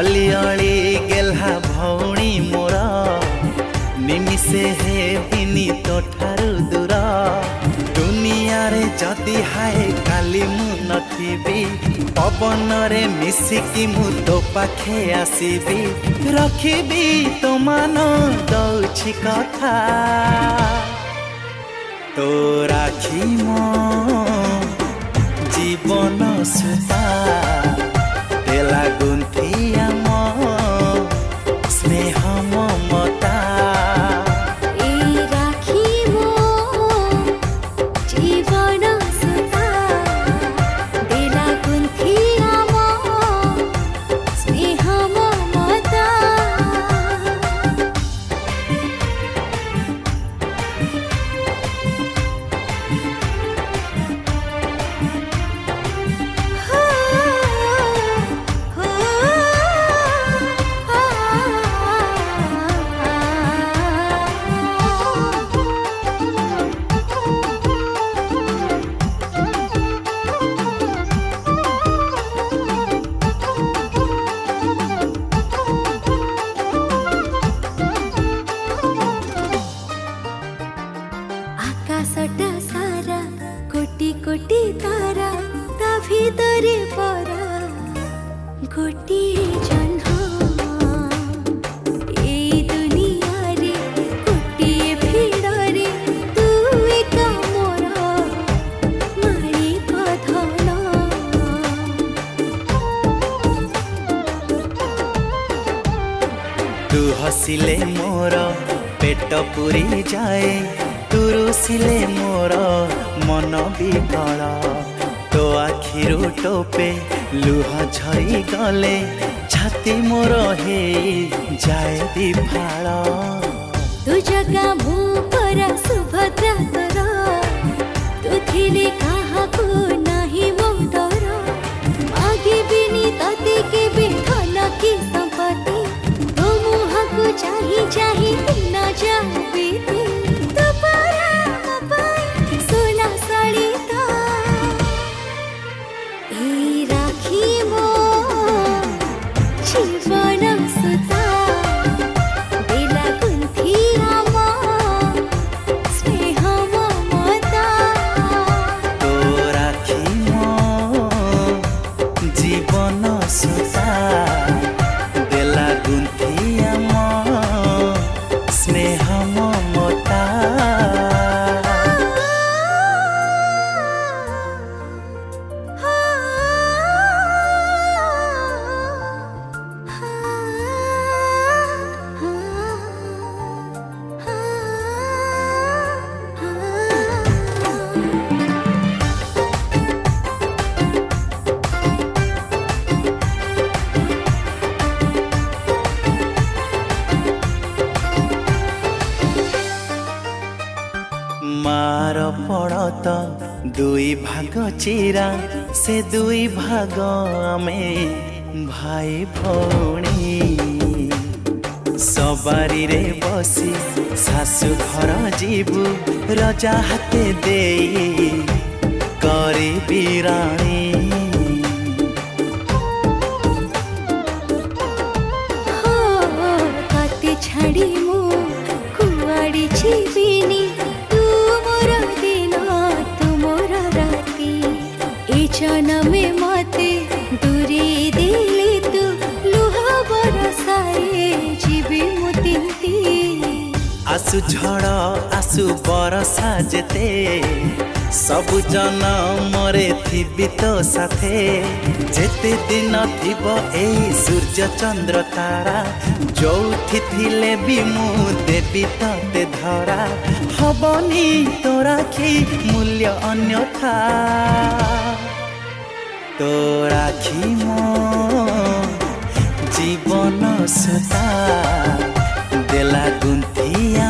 अली अली गेल्हा भौणी मोर निमिषे हेबिनी तोठारु दूर दुनिया रे जदि हाय काली मु नथिबी पवन रे मिसिकी मु तो पाखे आसीबी रखिबी तो मान दउछि कथा तो राखी मो जीवन सुता तेला गुंथिया मो स्नेह ममता आकाशटा सारा कोटी कोटी तारा ता भीतरे परा गोटी जन्ह ए दुनिया रे कोटी भिड़ रे तू एक मोर मारी कथन तू हसिले मोर पेट पुरी जाए तू रुसिले मोर मन विकल तो आखिरु टोपे लुह झरी गले छाती मोर हे जाए विफाल तू जगा मु परा सुभद्रा तोर तू थिले काहाको नाही मो डर मागिबिनी तते केबे धन कि संपत्ति तो मुहको चाही चाही न जाऊ बीती मार पड़त दुई भाग चिरा से दुई भाग आमे भाई भौणी सवारी रे बसी सासु घर जीवु रजा हाथे देई करी बिराणी कते छाड़ी मु कुआड़ी जीविनी जनमे मते दूरी दिले तू लुह बरसाए जीवी मुतिंती आसु झड़ आसु बरसा जेते सबु जन मरे थिबी तो साथे जेते दिन थिब ए सूर्य चंद्र तारा जोठी थिले भी मु देवी तते धरा हबनी तो राखी मूल्य अन्यथा तो राखी मो जीवन सुता देला गुंथिया